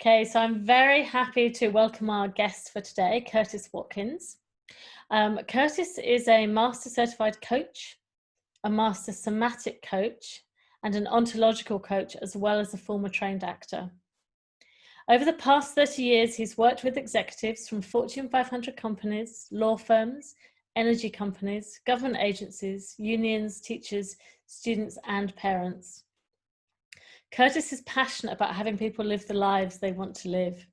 Okay, so I'm very happy to welcome our guest for today, Curtis Watkins. Curtis is a master certified coach, a master somatic coach, and an ontological coach, as well as a former trained actor. Over the past 30 years, he's worked with executives from Fortune 500 companies, law firms, energy companies, government agencies, unions, teachers, students, and parents. Curtis is passionate about having people live the lives they want to live.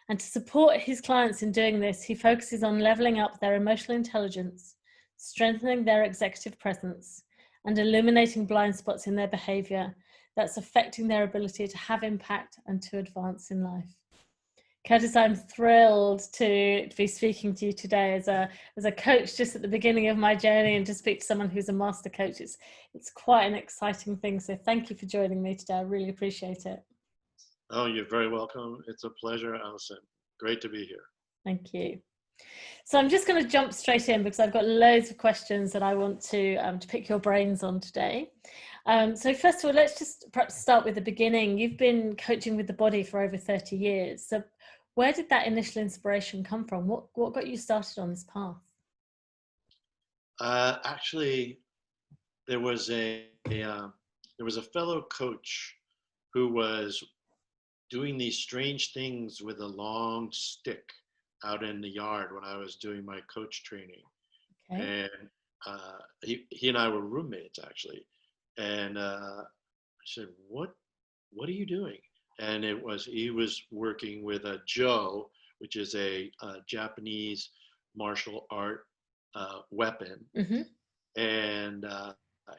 And to support his clients in doing this, he focuses on leveling up their emotional intelligence, strengthening their executive presence, and illuminating blind spots in their behavior that's affecting their ability to have impact and to advance in life. Curtis, I'm thrilled to be speaking to you today as a coach just at the beginning of my journey, and to speak to someone who's a master coach. It's quite an exciting thing. So thank you for joining me today. I really appreciate it. Oh, you're very welcome. It's a pleasure, Allison. Great to be here. Thank you. So I'm just going to jump straight in because I've got loads of questions that I want to pick your brains on today. So first of all, let's just perhaps start with the beginning. You've been coaching with the body for over 30 years. So where did that initial inspiration come from? What got you started on this path? Actually, there was a fellow coach who was doing these strange things with a long stick out in the yard when I was doing my coach training. Okay. And he and I were roommates, actually. And I said, what are you doing? And he was working with a Jo, which is a Japanese martial art weapon. Mm-hmm. And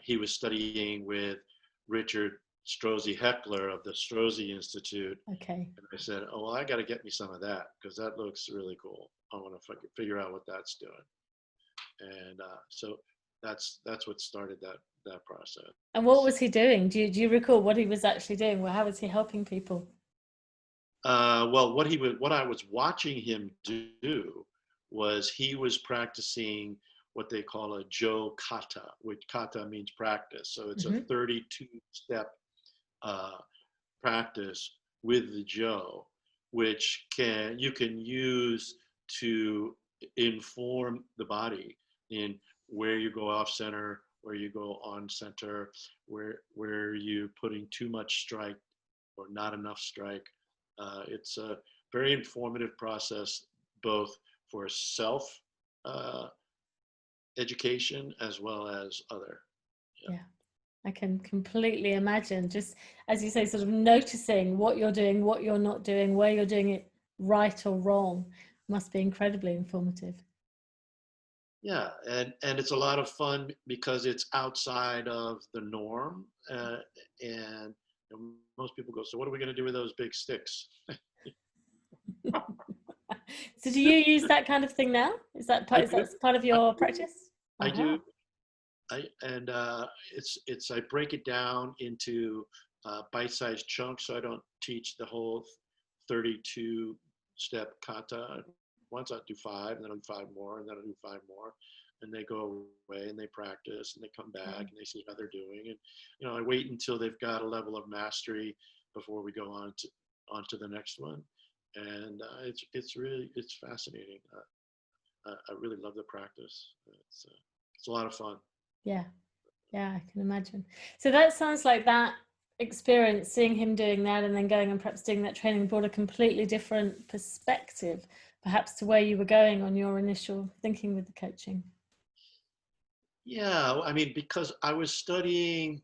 he was studying with Richard Strozzi Heckler of the Strozzi Institute. Okay. And I said, oh, well, I got to get me some of that because that looks really cool. I want to figure out what that's doing. And so that's what started that process. And what was he doing? Do you recall what he was actually doing? Well, how was he helping people? Well, what I was watching him do was he was practicing what they call a Jo Kata, which Kata means practice. So it's a 32-step practice with the Jo, which you can use to inform the body in where you go off center, where you go on center, where you're putting too much strike or not enough strike. It's a very informative process, both for self education as well as other. Yeah, I can completely imagine, just as you say, sort of noticing what you're doing, what you're not doing, where you're doing it right or wrong must be incredibly informative. Yeah, and it's a lot of fun because it's outside of the norm, and most people go, so what are we going to do with those big sticks? So do you use that kind of thing now? Is that part of your practice? I do. I break it down into bite-sized chunks, so I don't teach the whole 32-step kata. Once I do 5, and then I'll do 5 more, and then I'll do 5 more, and they go away and they practice and they come back and they see how they're doing. And I wait until they've got a level of mastery before we go on to the next one. And it's fascinating. I really love the practice. It's a lot of fun. Yeah, I can imagine. So that sounds like that experience, seeing him doing that and then going and perhaps doing that training, brought a completely different perspective, perhaps, to where you were going on your initial thinking with the coaching. Yeah, I mean, because I was studying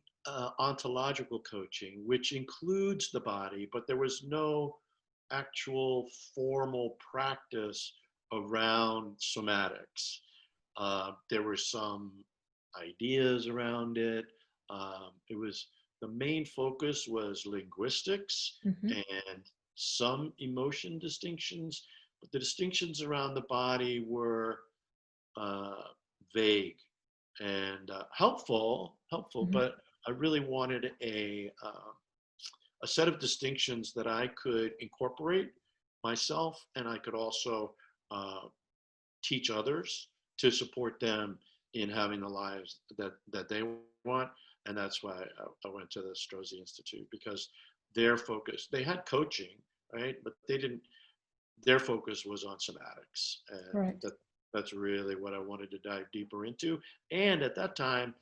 ontological coaching, which includes the body, but there was no actual formal practice around somatics. There were some ideas around it. The main focus was linguistics and some emotion distinctions, but the distinctions around the body were vague and helpful, but I really wanted a set of distinctions that I could incorporate myself, and I could also teach others to support them in having the lives that they want. And that's why I went to the Strozzi Institute, because their focus, they had coaching, right? But their focus was on somatics. And Right. that's really what I wanted to dive deeper into. And at that time,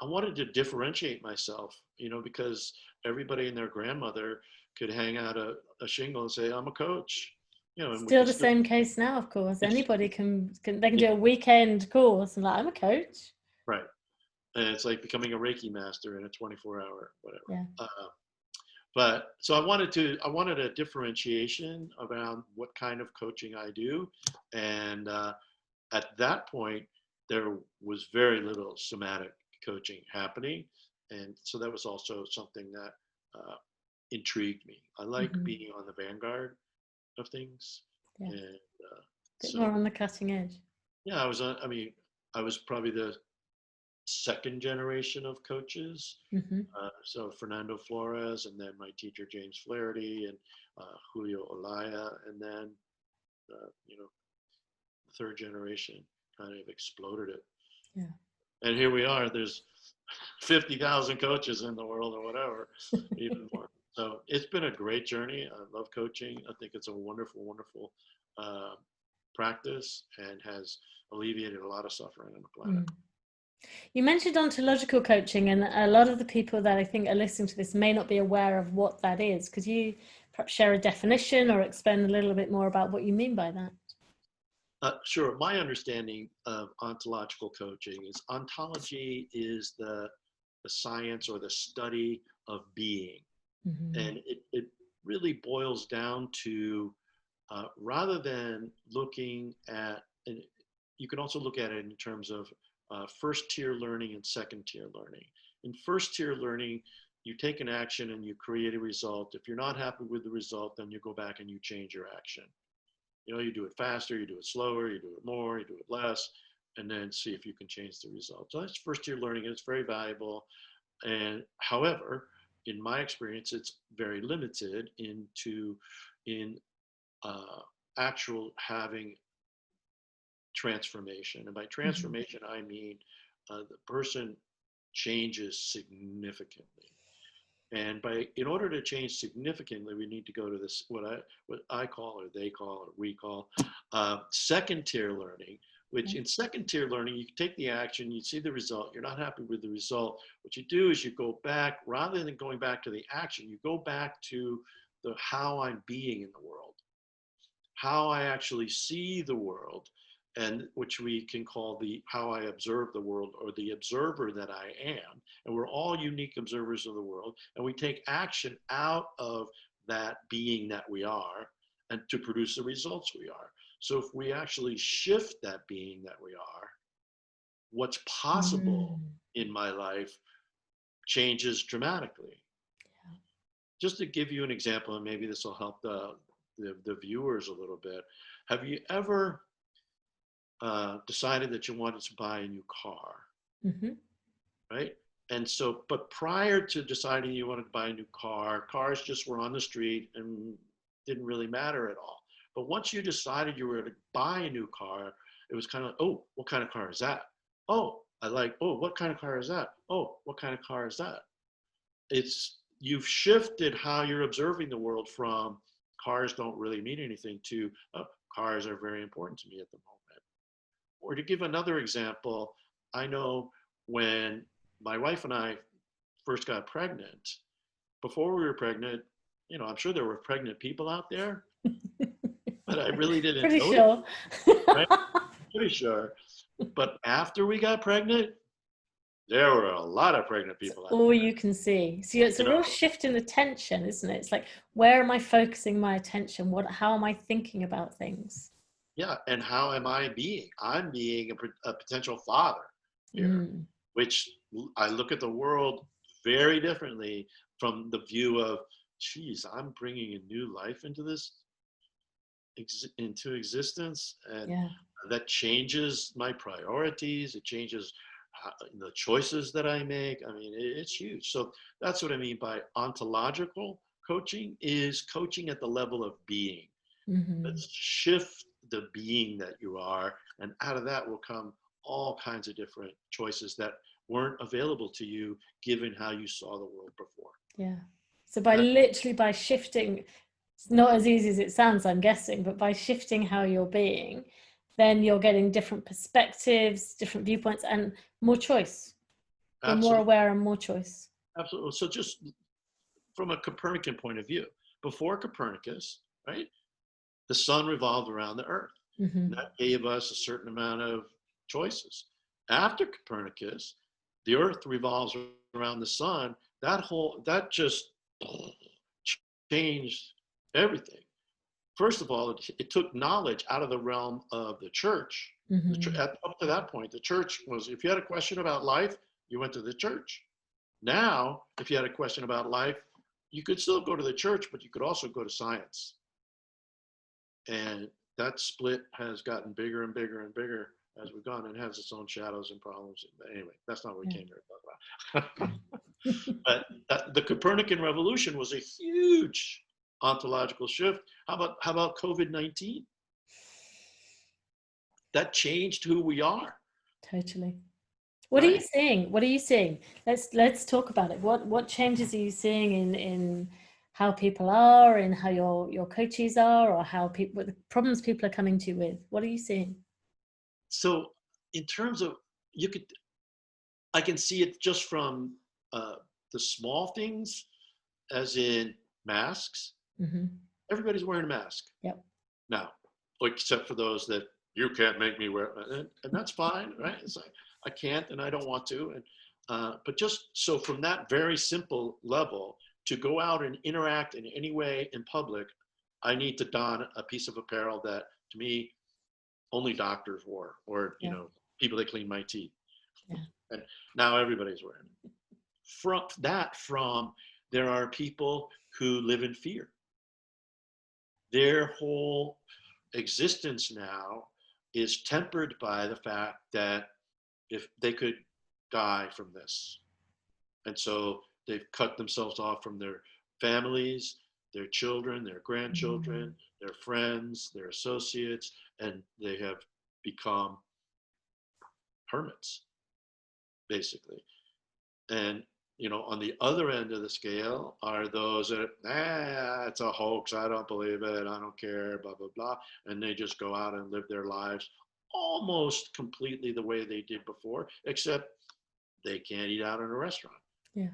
I wanted to differentiate myself, because everybody and their grandmother could hang out a shingle and say, I'm a coach, and we Still could the still, same case now, of course. it's, Anybody they can yeah, do a weekend course and like, I'm a coach. right. And it's like becoming a Reiki master in a 24-hour, whatever. Yeah. But so I wanted a differentiation around what kind of coaching I do. And at that point, there was very little somatic coaching happening. And so that was also something that intrigued me. I like Mm-hmm. being on the vanguard of things. Yeah. And Bit so, more on the cutting edge. yeah, I was probably the second generation of coaches. Mm-hmm. So Fernando Flores, and then my teacher James Flaherty, and Julio Olaya, and then the third generation kind of exploded it. Yeah. And here we are. There's 50,000 coaches in the world, or whatever, even more. So it's been a great journey. I love coaching. I think it's a wonderful, wonderful practice, and has alleviated a lot of suffering on the planet. You mentioned ontological coaching, and a lot of the people that I think are listening to this may not be aware of what that is. Could you perhaps share a definition or explain a little bit more about what you mean by that? Sure. My understanding of ontological coaching is ontology is the science or the study of being. Mm-hmm. And it really boils down to, rather than looking at, and you can also look at it in terms of first tier learning and second tier learning. In first tier learning, you take an action and you create a result. If you're not happy with the result, then you go back and you change your action. You do it faster, you do it slower, you do it more, you do it less, and then see if you can change the result. So that's first tier learning, and it's very valuable. And however, in my experience, it's very limited in actual having transformation. And by transformation, I mean the person changes significantly. And in order to change significantly, we need to go to this, what I call, or they call, or we call, second tier learning, which in second tier learning, you take the action, you see the result, you're not happy with the result. What you do is you go back, rather than going back to the action, you go back to the how I'm being in the world, how I actually see the world, and which we can call the how I observe the world, or the observer that I am. And we're all unique observers of the world, and we take action out of that being that we are, and to produce the results we are. So if we actually shift that being that we are, what's possible in my life changes dramatically. Yeah. Just to give you an example, and maybe this will help the viewers a little bit. Have you ever decided that you wanted to buy a new car, right? And so, but prior to deciding you wanted to buy a new car, cars just were on the street and didn't really matter at all. But once you decided you were to buy a new car, it was kind of, oh, what kind of car is that? Oh, what kind of car is that? Oh, what kind of car is that? You've shifted how you're observing the world from cars don't really mean anything to, oh, cars are very important to me at the moment. Or to give another example, I know when my wife and I first got pregnant, before we were pregnant, I'm sure there were pregnant people out there, but I really didn't Pretty notice. Sure. Right? Pretty sure. But after we got pregnant, there were a lot of pregnant people out all there. You can see. So it's a real shift in attention, isn't it? It's like, where am I focusing my attention? How am I thinking about things? Yeah, and how am I being? I'm being a potential father here, which I look at the world very differently from the view of, geez, I'm bringing a new life into into existence, and that changes my priorities. It changes the choices that I make. I mean, it's huge. So that's what I mean by ontological coaching, is coaching at the level of being. Let's shift the being that you are, and out of that will come all kinds of different choices that weren't available to you given how you saw the world before. Yeah. So by shifting, It's not as easy as it sounds, I'm guessing, but by shifting how you're being, then you're getting different perspectives, different viewpoints, and more choice. You're more Absolutely. aware and more choice. Absolutely. So just from a Copernican point of view, before Copernicus, right, the sun revolved around the earth. Mm-hmm. And that gave us a certain amount of choices. After Copernicus, the earth revolves around the sun. That just changed everything. First of all, it took knowledge out of the realm of the church. Mm-hmm. Up to that point, the church was, if you had a question about life, you went to the church. Now, if you had a question about life, you could still go to the church, but you could also go to science. And that split has gotten bigger and bigger and bigger as we've gone, and has its own shadows and problems. Anyway, that's not what we came here to talk about. But the Copernican revolution was a huge ontological shift. How about COVID-19? That changed who we are. Totally. What right? are you seeing? What are you seeing? Let's talk about it. What changes are you seeing in how people are, in how your coaches are, or how people, what the problems people are coming to you with? What are you seeing? So in terms of, I can see it just from the small things, as in masks. Mm-hmm. Everybody's wearing a mask. Yep. Now, except for those that you can't make me wear, and that's fine, right? It's like, I can't and I don't want to. But just so from that very simple level, to go out and interact in any way in public, I need to don a piece of apparel that, to me, only doctors wore, or people that clean my teeth. Yeah. And now everybody's wearing it. From there are people who live in fear. Their whole existence now is tempered by the fact that if they could die from this. And so they've cut themselves off from their families, their children, their grandchildren, their friends, their associates, and they have become hermits, basically. And on the other end of the scale are those that, it's a hoax, I don't believe it, I don't care, blah, blah, blah. And they just go out and live their lives almost completely the way they did before, except they can't eat out in a restaurant. Yeah.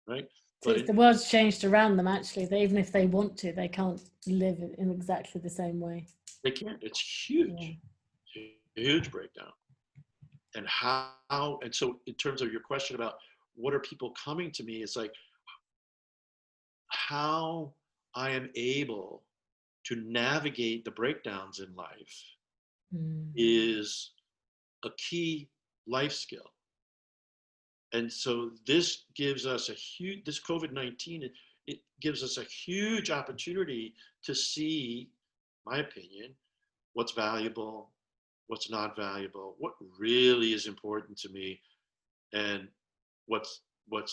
Right? So the world's changed around them, actually. Even if they want to, they can't live in exactly the same way. They can't. It's huge. Yeah. Huge breakdown. And and so in terms of your question about what are people coming to me, it's like how I am able to navigate the breakdowns in life is a key life skill. And so this gives us this COVID-19, it gives us a huge opportunity to see, my opinion, what's valuable, what's not valuable, what really is important to me, and what's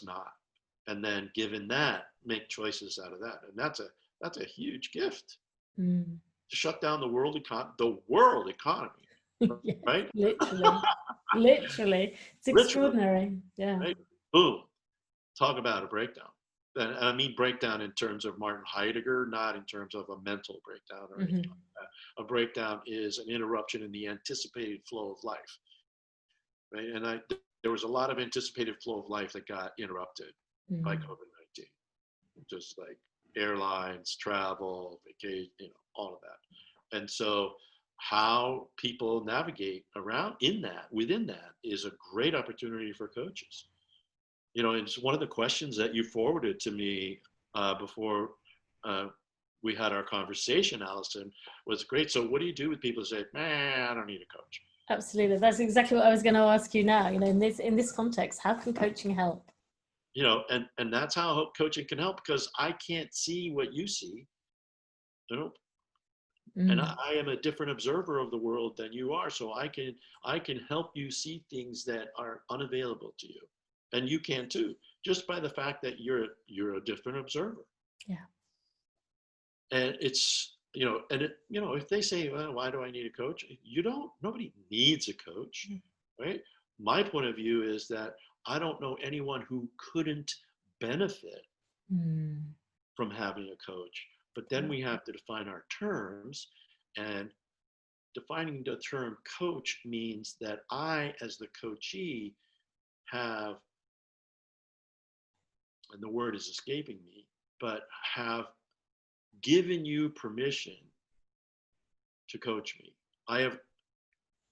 not. And then given that, make choices out of that. And that's a huge gift. To shut down the world economy. Yes, right? Literally. It's extraordinary. Yeah. Right? Boom. Talk about a breakdown. And I mean breakdown in terms of Martin Heidegger, not in terms of a mental breakdown or anything like that. A breakdown is an interruption in the anticipated flow of life. Right? And there was a lot of anticipated flow of life that got interrupted by COVID-19. Just like airlines, travel, vacation, all of that. And so how people navigate within that is a great opportunity for coaches. It's one of the questions that you forwarded to me before we had our conversation, Allison, was great. So what do you do with people who say, I don't need a coach? Absolutely. That's exactly what I was going to ask you now. In this context, how can coaching help? And that's how coaching can help, because I can't see what you see. And I am a different observer of the world than you are. So I can help you see things that are unavailable to you. And you can too, just by the fact that you're a different observer. Yeah. And it's, if they say, well, why do I need a coach? Nobody needs a coach, right? My point of view is that I don't know anyone who couldn't benefit from having a coach. But then we have to define our terms, and defining the term coach means that I, as the coachee, have, and the word is escaping me, but have given you permission to coach me. I have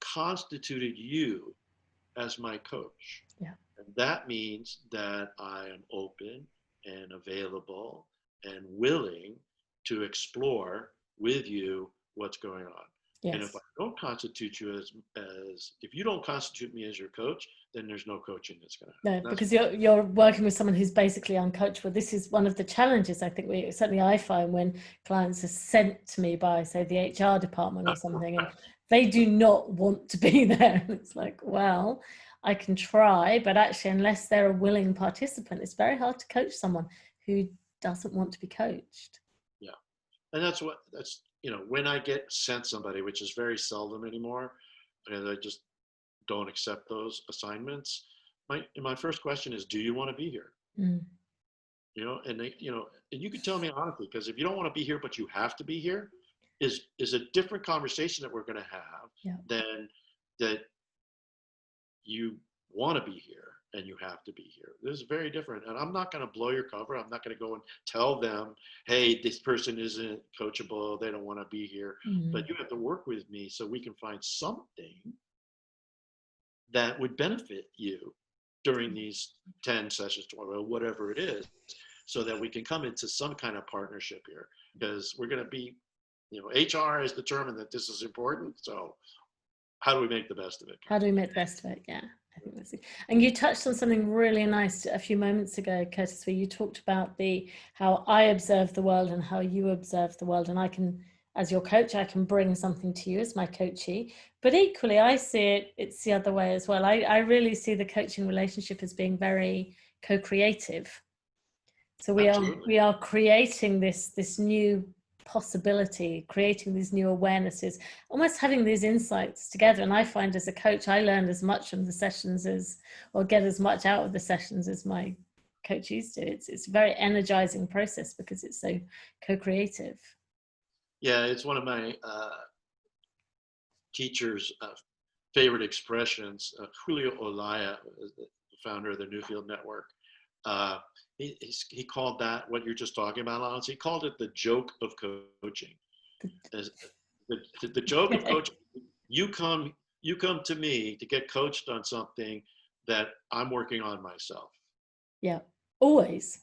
constituted you as my coach. Yeah. And that means that I am open and available and willing to explore with you what's going on. Yes. And if I don't constitute you as if you don't constitute me as your coach, then there's no coaching that's going to happen. No, because you're working with someone who's basically uncoachable. This is one of the challenges I think certainly I find when clients are sent to me by, say, the HR department or something, and they do not want to be there. And it's like, well, I can try, but actually, unless they're a willing participant, it's very hard to coach someone who doesn't want to be coached. Yeah, and that's when I get sent somebody, which is very seldom anymore, and I just don't accept those assignments. My first question is, do you want to be here? Mm. And you can tell me honestly, because if you don't want to be here, but you have to be here, is a different conversation that we're going to have than that you want to be here and you have to be here. This is very different. And I'm not going to blow your cover. I'm not going to go and tell them, hey, this person isn't coachable, they don't want to be here. Mm-hmm. But you have to work with me so we can find something that would benefit you during these 10 sessions, 12, whatever it is, so that we can come into some kind of partnership here. Because we're going to be, HR has determined that this is important. So how do we make the best of it? How do we make the best of it? Yeah, I think that's it. And you touched on something really nice a few moments ago, Curtis, where you talked about how I observe the world and how you observe the world. And I can, as your coach, I can bring something to you as my coachee. But equally, I see it's the other way as well. I really see the coaching relationship as being very co-creative. So we are creating this new possibility, creating these new awarenesses, almost having these insights together. And I find as a coach, I learn as much from the sessions or get as much out of the sessions as my coachees do. It's a very energizing process because it's so co-creative. Yeah, it's one of my teachers' favorite expressions. Julio Olaya, the founder of the Newfield Network, he called that what you're just talking about, Allison. He called it the joke of coaching. The joke of coaching. You come to me to get coached on something that I'm working on myself. Yeah, always.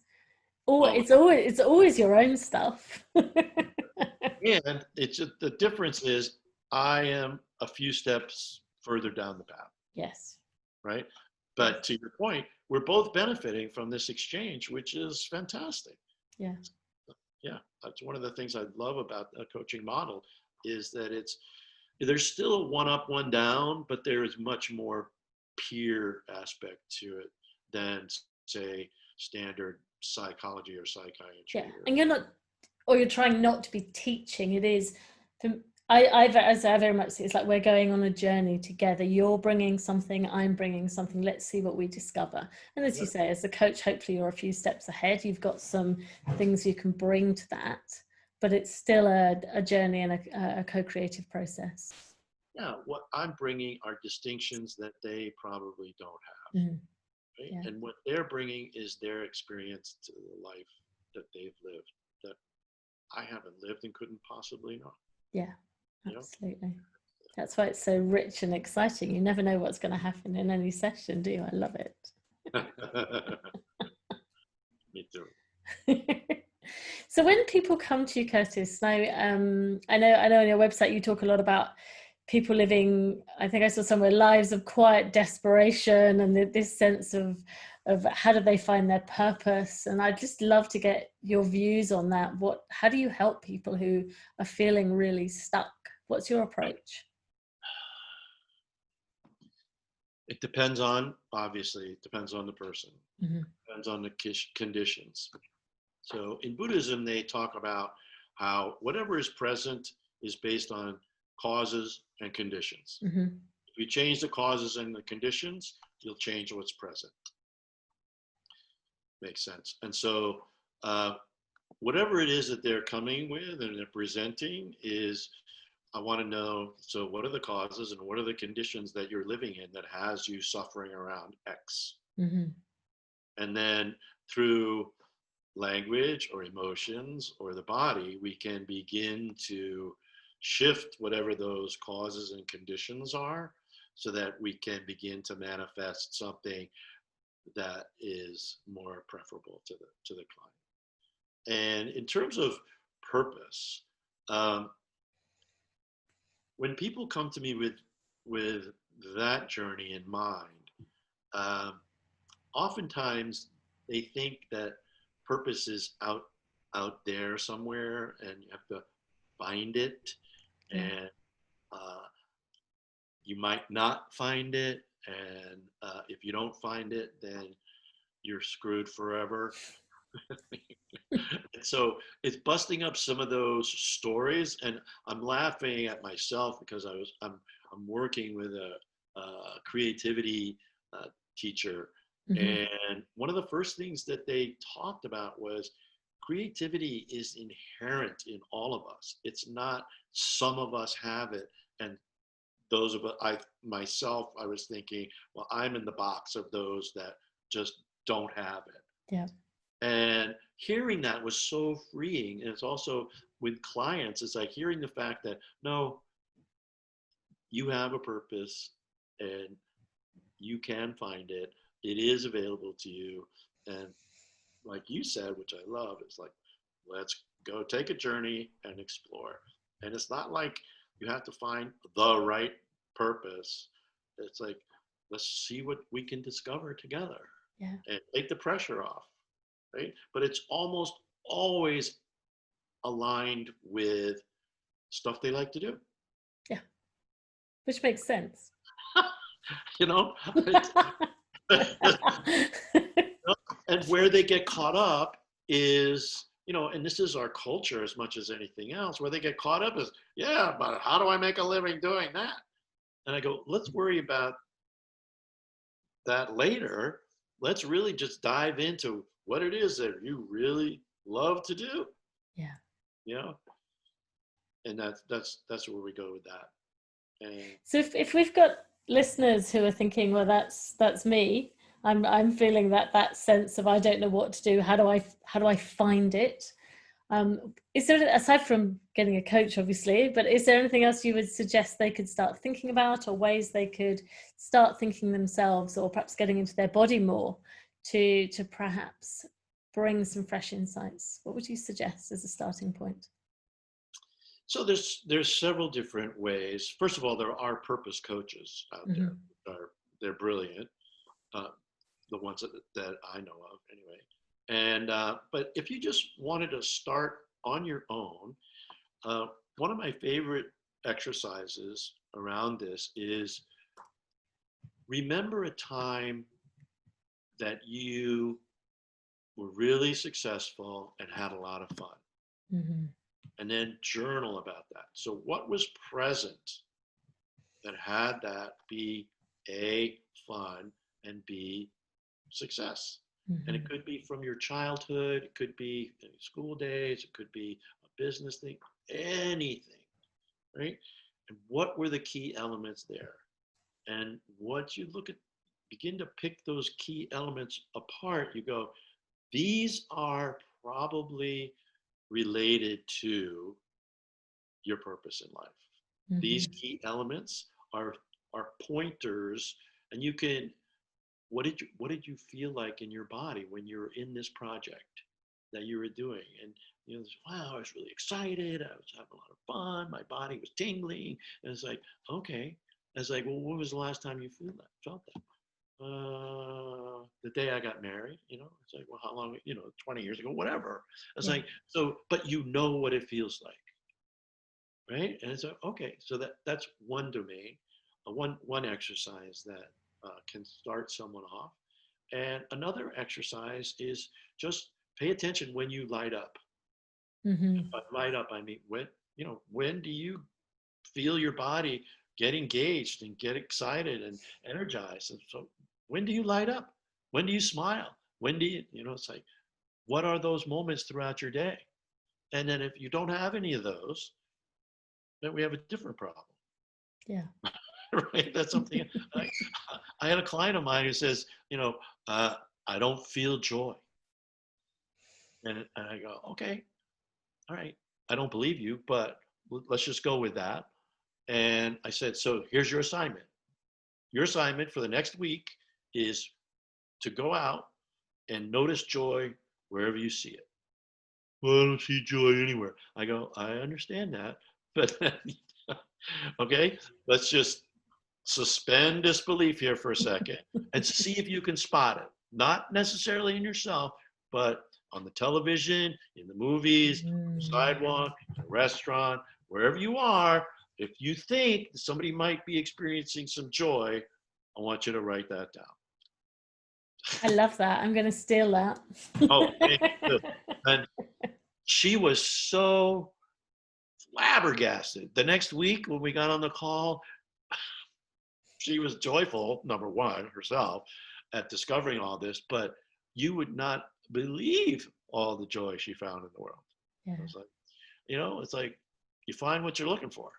It's always your own stuff. And it's just, the difference is I am a few steps further down the path. Yes. Right. But to your point, we're both benefiting from this exchange, which is fantastic. Yeah. Yeah. That's one of the things I love about a coaching model is that there's still one up, one down, but there is much more peer aspect to it than, say, standard psychology or psychiatry. Yeah. And you're trying not to be teaching. It is, I very much see it's like we're going on a journey together. You're bringing something, I'm bringing something. Let's see what we discover. And as you say, as a coach, hopefully you're a few steps ahead. You've got some things you can bring to that, but it's still a journey and a co-creative process. Yeah, what I'm bringing are distinctions that they probably don't have. Mm-hmm. Right? Yeah. And what they're bringing is their experience to the life that they've lived that I haven't lived and couldn't possibly know. Yeah. Absolutely. That's why it's so rich and exciting. You never know what's going to happen in any session, do you? I love it. Me too. So when people come to you, Curtis, now I know on your website you talk a lot about people living, I think I saw somewhere, lives of quiet desperation and this sense of how do they find their purpose. And I'd just love to get your views on that. How do you help people who are feeling really stuck? What's your approach? It depends on the person. Mm-hmm. Depends on the conditions. So in Buddhism, they talk about how whatever is present is based on causes and conditions. Mm-hmm. If you change the causes and the conditions, you'll change what's present. Makes sense. And so whatever it is that they're coming with and they're presenting is, I want to know, so what are the causes and what are the conditions that you're living in that has you suffering around X? Mm-hmm. And then through language or emotions or the body, we can begin to shift whatever those causes and conditions are so that we can begin to manifest something that is more preferable to the client. And in terms of purpose, when people come to me with that journey in mind, oftentimes they think that purpose is out there somewhere and you have to find it, and you might not find it, and if you don't find it, then you're screwed forever. So it's busting up some of those stories, and I'm laughing at myself because I'm working with a creativity teacher, and one of the first things that they talked about was creativity is inherent in all of us. It's not some of us have it, and those of I was thinking, well, I'm in the box of those that just don't have it. Yeah. And hearing that was so freeing. And it's also with clients, it's like hearing the fact that, no, you have a purpose and you can find it. It is available to you. And like you said, which I love, it's like, let's go take a journey and explore. And it's not like you have to find the right purpose. It's like, let's see what we can discover together and take the pressure off. Right? But it's almost always aligned with stuff they like to do. Yeah. Which makes sense. You know? And where they get caught up is, you know, and this is our culture as much as anything else, where they get caught up is, yeah, but how do I make a living doing that? And I go, let's worry about that later. Let's really just dive into what it is that you really love to do. Yeah. You know? And that's where we go with that. And so if we've got listeners who are thinking, well, that's me. I'm feeling that sense of I don't know what to do. How do I find it? Is there, aside from getting a coach, obviously, but is there anything else you would suggest they could start thinking about, or ways they could start thinking themselves, or perhaps getting into their body more to perhaps bring some fresh insights? What would you suggest as a starting point? So there's several different ways. First of all, there are purpose coaches out there. They're brilliant, the ones that I know of anyway. And but if you just wanted to start on your own, one of my favorite exercises around this is remember a time that you were really successful and had a lot of fun. And then journal about that. So what was present that had that be A, fun, and B, success? And it could be from your childhood, it could be school days, it could be a business thing, anything, right? And what were the key elements there? And once you begin to pick those key elements apart, you go, these are probably related to your purpose in life. These key elements are pointers, and you can, what did you feel like in your body when you were in this project that you were doing? And you know, wow, I was really excited, I was having a lot of fun, my body was tingling, and it's like, okay. It's like, well, when was the last time you felt that? The day I got married, you know. It's like, well, how long, 20 years ago, whatever. It's like, so, but you know what it feels like, right? And it's like, okay, so that's one domain, one exercise that can start someone off. And another exercise is just pay attention when you light up. By light up, I mean, when do you feel your body get engaged and get excited and energized? And so when do you light up? When do you smile? When do you, it's like, what are those moments throughout your day? And then if you don't have any of those, then we have a different problem. Yeah. Right? That's something. I had a client of mine who says, I don't feel joy. And I go, okay, all right. I don't believe you, but let's just go with that. And I said, so here's your assignment. Your assignment for the next week is to go out and notice joy wherever you see it. Well, I don't see joy anywhere. I go, I understand that, but okay, let's just suspend disbelief here for a second and see if you can spot it. Not necessarily in yourself, but on the television, in the movies, on the sidewalk, in a restaurant, wherever you are. If you think somebody might be experiencing some joy, I want you to write that down. I love that. I'm going to steal that. Oh, and she was so flabbergasted. The next week when we got on the call, she was joyful, number one, herself, at discovering all this, but you would not believe all the joy she found in the world. Yeah. It was like, it's like you find what you're looking for.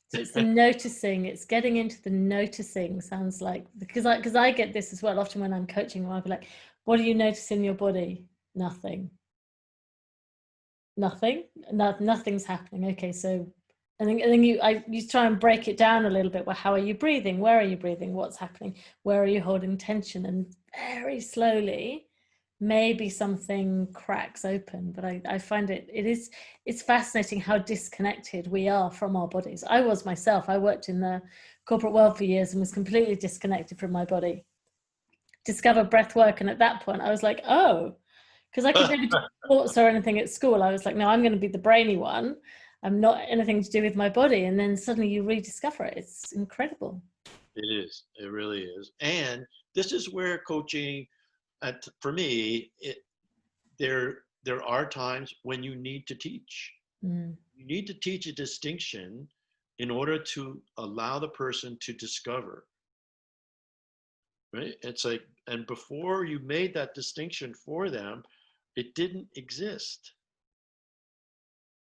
So it's the noticing, it's getting into the noticing, sounds like, because I get this as well. Often when I'm coaching, I'll be like, what do you notice in your body? Nothing. Nothing's happening. Okay, so and then you try and break it down a little bit. Well, how are you breathing? Where are you breathing? What's happening? Where are you holding tension? And very slowly, maybe something cracks open. But I find it's fascinating how disconnected we are from our bodies. I was myself. I worked in the corporate world for years and was completely disconnected from my body. Discovered breath work, and at that point, I was like, oh, because I could never do sports or anything at school. I was like, no, I'm going to be the brainy one. I'm not anything to do with my body. And then suddenly you rediscover it. It's incredible. It is. It really is. And this is where coaching, for me, there are times when you need to teach. You need to teach a distinction in order to allow the person to discover. Right? It's like, and before you made that distinction for them, it didn't exist.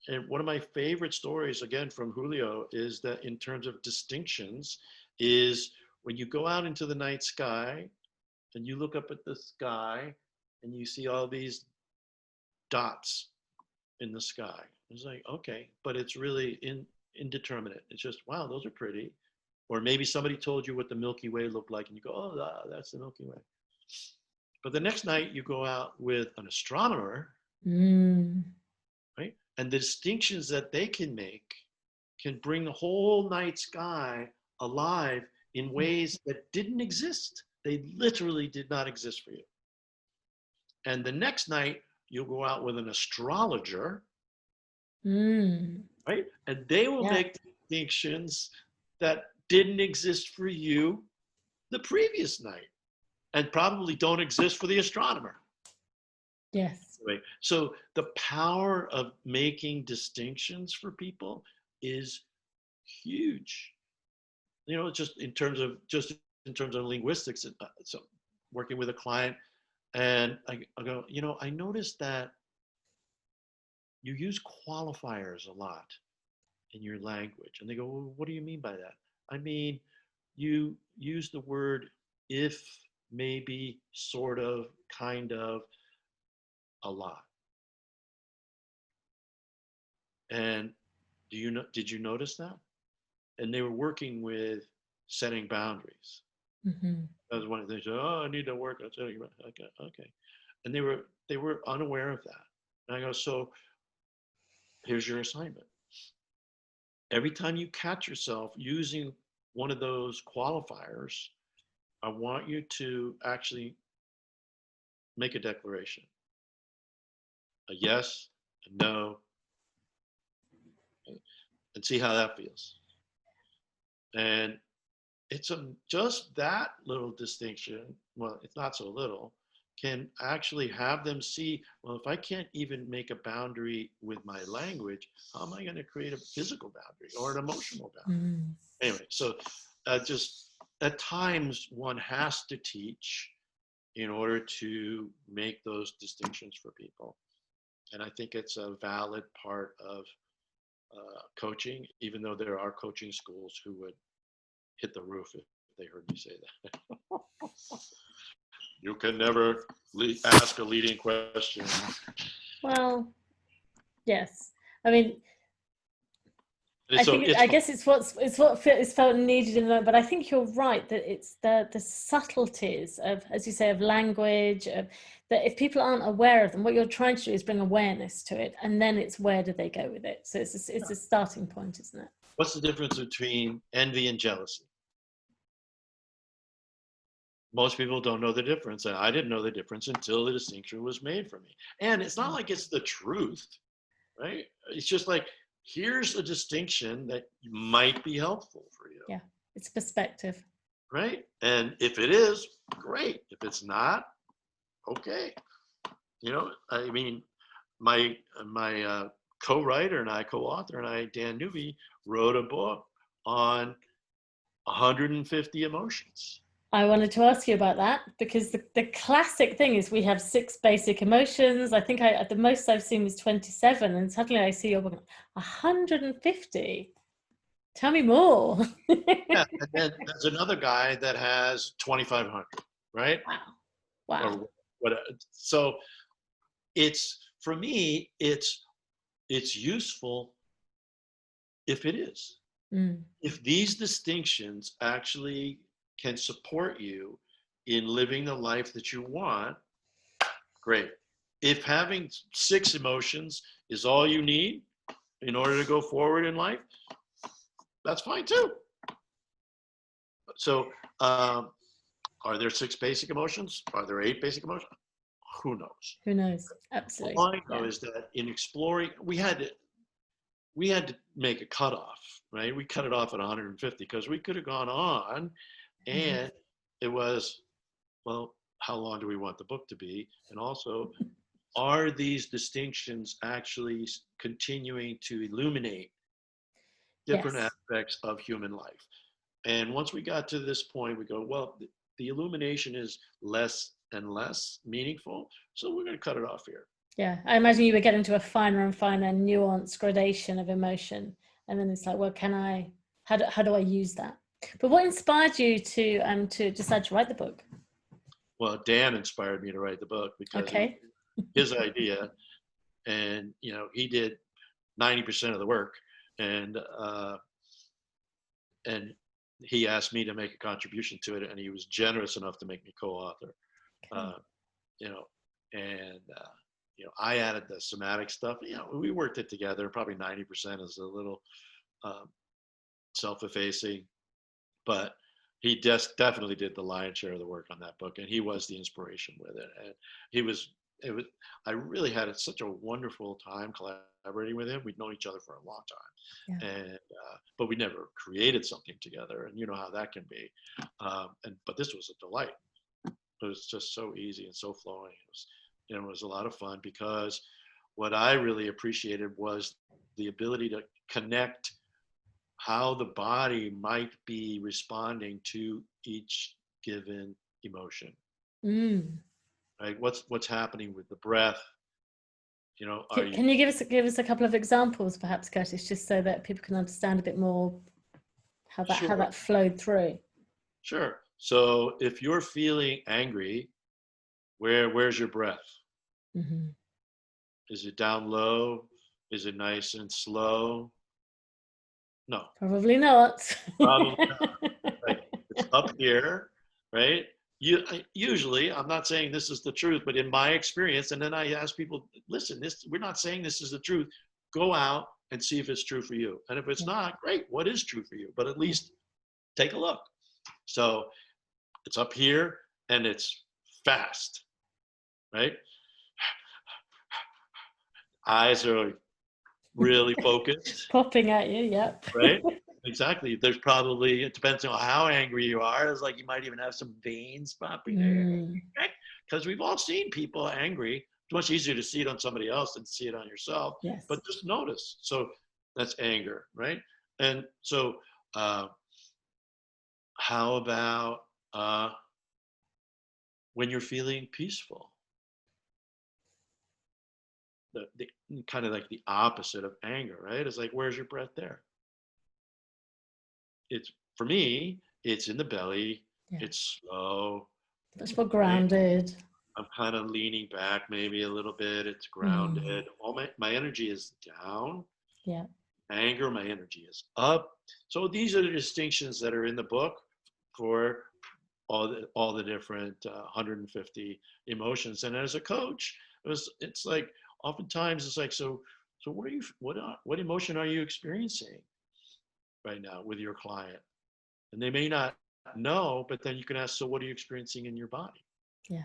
And one of my favorite stories, again, from Julio, is that in terms of distinctions, is when you go out into the night sky and you look up at the sky and you see all these dots in the sky. It's like, okay, but it's really indeterminate. It's just, wow, those are pretty. Or maybe somebody told you what the Milky Way looked like and you go, oh, that's the Milky Way. But the next night you go out with an astronomer, right? And the distinctions that they can make can bring the whole night sky alive in ways that didn't exist. They literally did not exist for you. And the next night you'll go out with an astrologer, right? And they will make distinctions that didn't exist for you the previous night and probably don't exist for the astronomer. Yes. Right. So the power of making distinctions for people is huge. Just in terms of linguistics. So working with a client, and I go, I noticed that you use qualifiers a lot in your language, and they go, well, what do you mean by that? I mean, you use the word if, maybe, sort of, kind of, a lot. And did you notice that? And they were working with setting boundaries. That was one of the things. Oh, I need to work on setting boundaries. Okay. And they were unaware of that. And I go, so here's your assignment. Every time you catch yourself using one of those qualifiers, I want you to actually make a declaration. A yes, a no, and see how that feels. And it's just that little distinction, well, it's not so little, can actually have them see, well, if I can't even make a boundary with my language, how am I going to create a physical boundary or an emotional boundary? Anyway, so just at times one has to teach, in order to make those distinctions for people. And I think it's a valid part of coaching, even though there are coaching schools who would hit the roof if they heard me say that. You can never ask a leading question. Well, yes. I mean, So I guess it's what is felt needed in the moment. But I think you're right that it's the subtleties of, as you say, of language, of that if people aren't aware of them, what you're trying to do is bring awareness to it, and then it's where do they go with it. So it's a starting point, isn't it? What's the difference between envy and jealousy? Most people don't know the difference, and I didn't know the difference until the distinction was made for me. And it's not like it's the truth, right? It's just like, here's a distinction that might be helpful for you. Yeah, it's perspective. Right? And if it is, great. If it's not, okay. You know, I mean, my co-writer and I, co-author and I, Dan Newby, wrote a book on 150 emotions. I wanted to ask you about that because the classic thing is we have 6 basic emotions. I think at the most I've seen was 27, and suddenly I see you're 150. Tell me more. Yeah, and then there's another guy that has 2,500, right? Wow. Or what? So it's, for me, it's useful if it is. If these distinctions actually can support you in living the life that you want, great. If having 6 emotions is all you need in order to go forward in life, that's fine too. So are there 6 basic emotions? Are there 8 basic emotions? Who knows? Who knows? Absolutely. All I know is that in exploring, we had to make a cutoff, right? We cut it off at 150 because we could have gone on. And it was, well, how long do we want the book to be? And also, are these distinctions actually continuing to illuminate different aspects of human life? And once we got to this point, we go, well, the illumination is less and less meaningful, so we're going to cut it off here. Yeah, I imagine you were getting to a finer and finer nuanced gradation of emotion. And then it's like, well, how do I use that? But what inspired you to decide to write the book? Well, Dan inspired me to write the book because it was his idea, and he did 90% of the work, and he asked me to make a contribution to it, and he was generous enough to make me co-author. I added the somatic stuff. We worked it together. Probably 90% is a little self-effacing. But he definitely did the lion's share of the work on that book, and he was the inspiration with it. And I really had such a wonderful time collaborating with him. We'd known each other for a long time, and but we never created something together. And you know how that can be. But this was a delight. It was just so easy and so flowing. It was a lot of fun because what I really appreciated was the ability to connect how the body might be responding to each given emotion. Right? What's happening with the breath? Can you give us a couple of examples, perhaps, Curtis, just so that people can understand a bit more how that flowed through? Sure. So if you're feeling angry, where's your breath? Is it down low? Is it nice and slow? No. Probably not. Probably not. Right. It's up here, right? Usually, I'm not saying this is the truth, but in my experience, and then I ask people, listen, we're not saying this is the truth. Go out and see if it's true for you. And if it's not, great. What is true for you? But at least take a look. So it's up here and it's fast, right? Eyes are really focused. Popping at you, yep. Right? Exactly. There's probably, it depends on how angry you are. It's like you might even have some veins popping there. Right? Because we've all seen people angry. It's much easier to see it on somebody else than to see it on yourself. Yes. But just notice. So that's anger, right? And so how about when you're feeling peaceful. The kind of like the opposite of anger, right? It's like, where's your breath there? It's, for me, it's in the belly. Yeah. It's slow. Much more grounded. I'm kind of leaning back maybe a little bit. It's grounded. All my energy is down. Yeah. Anger, my energy is up. So these are the distinctions that are in the book for all the different 150 emotions. And as a coach, it's like, oftentimes it's like, so what emotion are you experiencing right now with your client? And they may not know, but then you can ask, so what are you experiencing in your body? Yeah.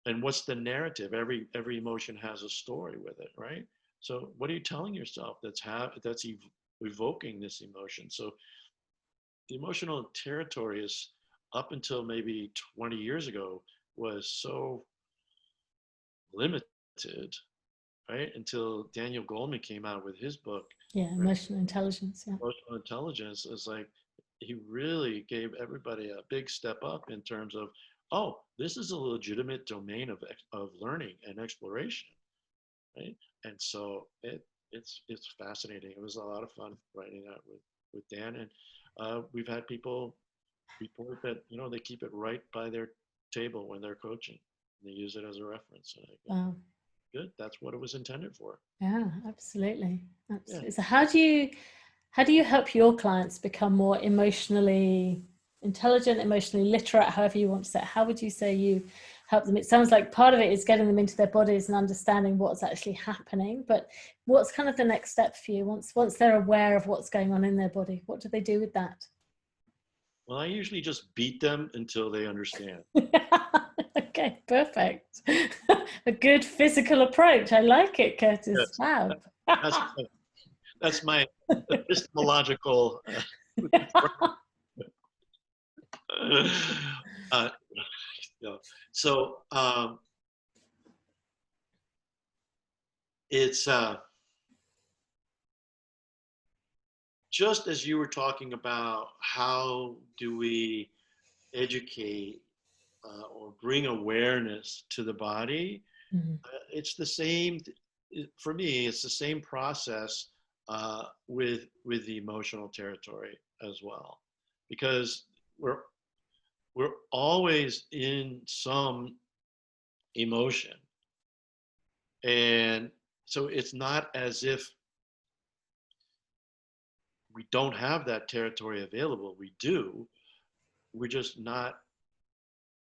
And what's the narrative? Every emotion has a story with it, right? So what are you telling yourself that's evoking this emotion? So the emotional territory is, up until maybe 20 years ago, was so limited, right? Until Daniel Goleman came out with his book. Yeah, right? emotional intelligence. Yeah. Emotional intelligence is like, he really gave everybody a big step up in terms of, oh, this is a legitimate domain of learning and exploration, right? And so it's fascinating. It was a lot of fun writing that with Dan, and we've had people report that they keep it right by their table when they're coaching. They use it as a reference. Wow. Good. That's what it was intended for. Yeah, absolutely. Yeah. So how do you help your clients become more emotionally intelligent, emotionally literate, however you want to say it? How would you say you help them? It sounds like part of it is getting them into their bodies and understanding what's actually happening, but what's kind of the next step for you once they're aware of what's going on in their body? What do they do with that? Well, I usually just beat them until they understand. Okay, perfect. A good physical approach. I like it, Curtis. Yes. Wow. That's my epistemological. So it's just as you were talking about, how do we educate or bring awareness to the body? It's the same, for me, it's the same process with the emotional territory as well, because we're always in some emotion, and so it's not as if we don't have that territory available. We do. We're just not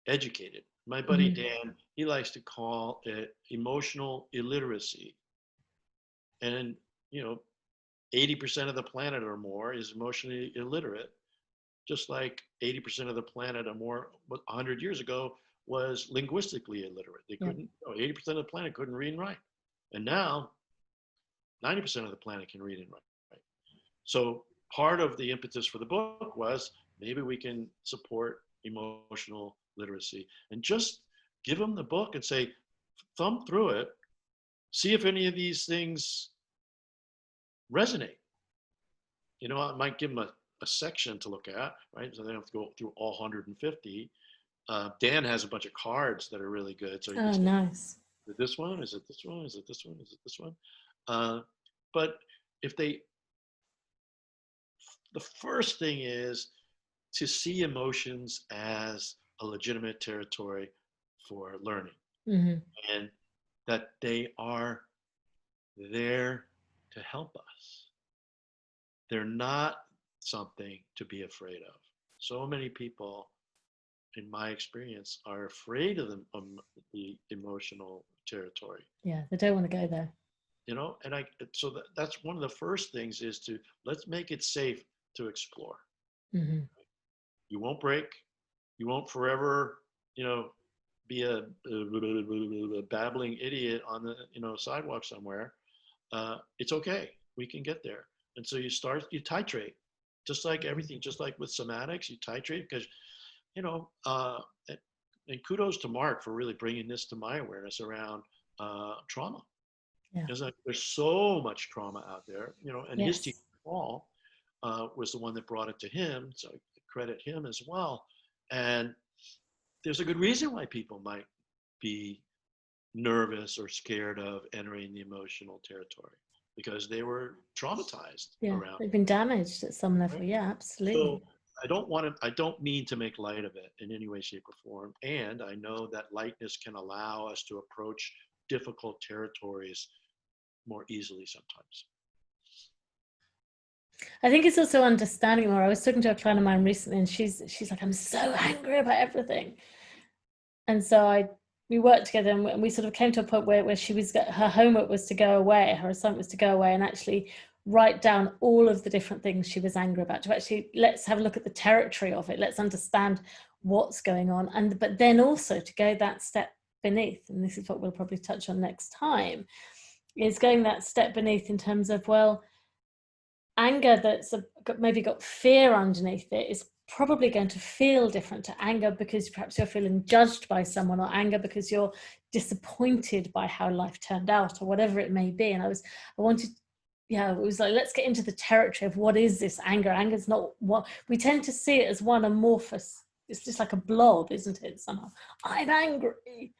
educated. My buddy Dan, he likes to call it emotional illiteracy. And 80% of the planet or more is emotionally illiterate, just like 80% of the planet or more 100 years ago was linguistically illiterate. They couldn't, 80% of the planet couldn't read and write. And now 90% of the planet can read and write. So part of the impetus for the book was, maybe we can support emotional literacy, and just give them the book and say, thumb through it, see if any of these things resonate. I might give them a section to look at, right? So they don't have to go through all 150. Dan has a bunch of cards that are really good. So you can say, nice. Is it this one? Is it this one? Is it this one? Is it this one? But the first thing is to see emotions as a legitimate territory for learning, and that they are there to help us. They're not something to be afraid of. So many people, in my experience, are afraid of the emotional territory. Yeah, they don't want to go there. And so that's one of the first things, is to let's make it safe to explore. You won't break. You won't forever, be a babbling idiot on the sidewalk somewhere. It's okay. We can get there. And so you titrate, just like everything, just like with somatics, you titrate, because and kudos to Mark for really bringing this to my awareness around trauma. Yeah. There's so much trauma out there, and his teacher Paul was the one that brought it to him, so I credit him as well. And there's a good reason why people might be nervous or scared of entering the emotional territory, because they were traumatized around they've been damaged at some level. right? Yeah, absolutely. So I don't mean to make light of it in any way, shape, or form. And I know that lightness can allow us to approach difficult territories more easily sometimes. I think it's also understanding more. I was talking to a client of mine recently, and she's like, I'm so angry about everything. And so we worked together, and we sort of came to a point where her homework was to go away, her assignment was to go away and actually write down all of the different things she was angry about, to actually, let's have a look at the territory of it, let's understand what's going on, but then also to go that step beneath, and this is what we'll probably touch on next time, is going that step beneath in terms of, well, anger that's maybe got fear underneath it is probably going to feel different to anger because perhaps you're feeling judged by someone, or anger because you're disappointed by how life turned out, or whatever it may be. And it was like, let's get into the territory of what is this anger. Anger is not what we tend to see it as, one amorphous. It's just like a blob, isn't it? Somehow, I'm angry.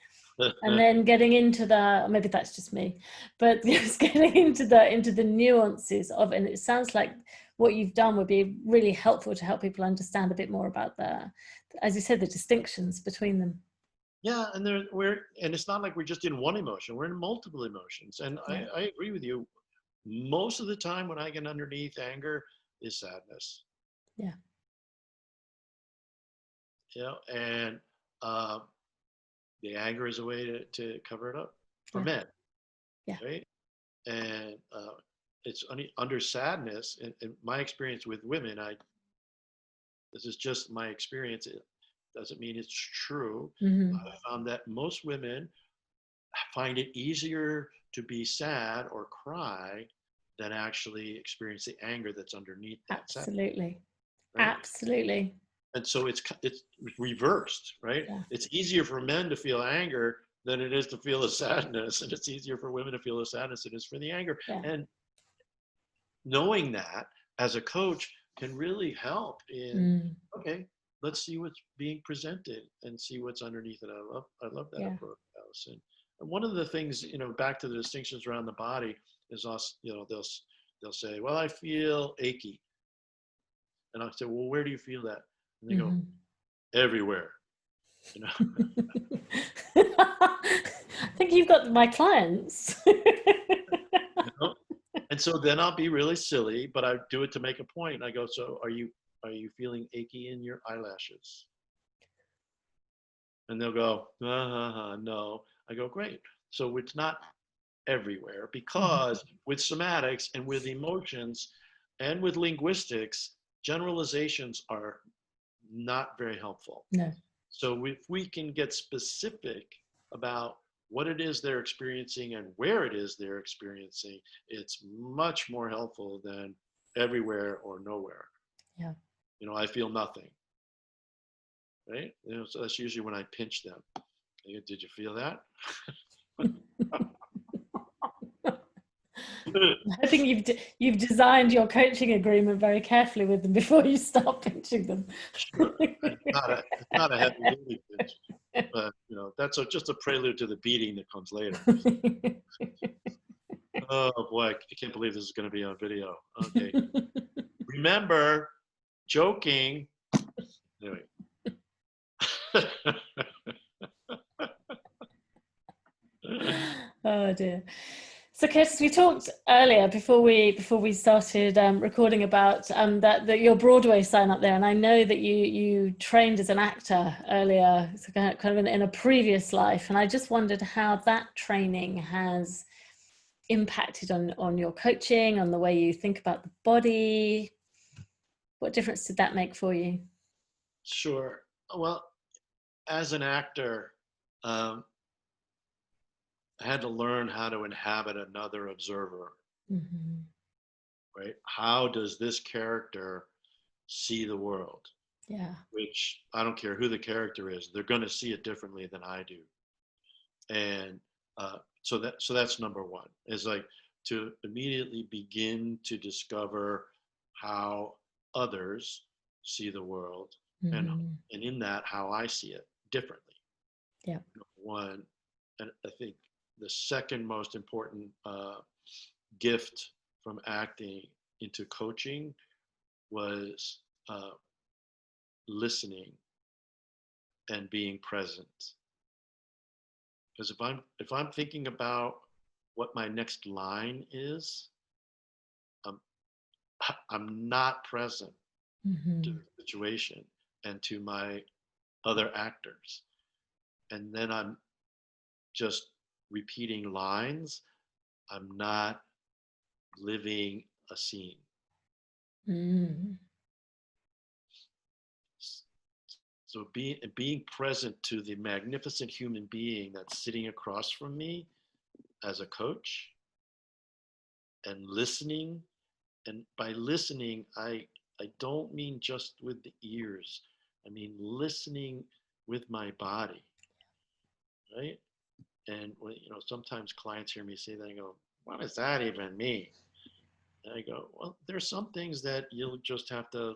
And then getting into maybe that's just me, but just getting into the nuances of it. And it sounds like what you've done would be really helpful to help people understand a bit more about as you said, the distinctions between them. Yeah, and it's not like we're just in one emotion, we're in multiple emotions. And I agree with you. Most of the time when I get underneath anger is sadness. Yeah. And the anger is a way to cover it up for men. Yeah. Right. And it's under sadness. In my experience with women, this is just my experience. It doesn't mean it's true. Mm-hmm. I found that most women find it easier to be sad or cry than actually experience the anger that's underneath that. Absolutely. Right? Absolutely. And so it's reversed, right? Yeah. It's easier for men to feel anger than it is to feel the sadness, and it's easier for women to feel the sadness than it is for the anger. Yeah. And knowing that as a coach can really help in okay, let's see what's being presented and see what's underneath it. I love that approach, Allison. And one of the things, back to the distinctions around the body is also, they'll say, well, I feel achy. And I'll say, well, where do you feel that? And they go, everywhere. I think you've got my clients. And so then I'll be really silly, but I do it to make a point. I go, so are you feeling achy in your eyelashes? And they'll go, no. I go, great. So it's not everywhere, because with somatics and with emotions and with linguistics, generalizations are not very helpful. No. So if we can get specific about what it is they're experiencing and where it is they're experiencing, it's much more helpful than everywhere or nowhere. Yeah. I feel nothing. Right? So that's usually when I pinch them. Did you feel that? I think you've designed your coaching agreement very carefully with them before you start pinching them. Sure. It's not a heavy pinch, but that's just a prelude to the beating that comes later. Oh boy, I can't believe this is going to be on video. Okay. Remember, joking. Anyway. Oh dear. So Curtis, we talked earlier before we started recording about that your Broadway sign up there, and I know that you trained as an actor earlier, so kind of in a previous life, and I just wondered how that training has impacted on your coaching, on the way you think about the body. What difference did that make for you? Sure. Well, as an actor, I had to learn how to inhabit another observer. Right? How does this character see the world? Yeah. Which, I don't care who the character is, they're going to see it differently than I do. And so that's number one, is like to immediately begin to discover how others see the world, and in that, how I see it. differently. Yeah. One, and I think the second most important gift from acting into coaching was listening and being present. Because if I'm thinking about what my next line is, I'm not present to the situation and to my other actors. And then I'm just repeating lines. I'm not living a scene. So being present to the magnificent human being that's sitting across from me as a coach, and listening. And by listening, I don't mean just with the ears. I mean listening with my body, right? And sometimes clients hear me say that, I go, what does that even mean? And I go, well, there's some things that you'll just have to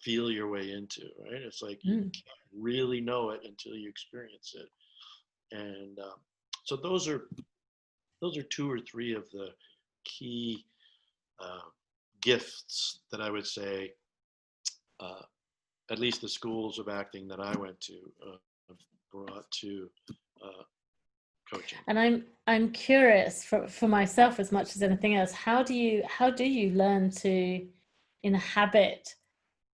feel your way into, right? It's like you can't really know it until you experience it. And so those are 2 or 3 of the key gifts that I would say, at least the schools of acting that I went to, brought to coaching. And I'm curious for myself as much as anything else, how do you learn to inhabit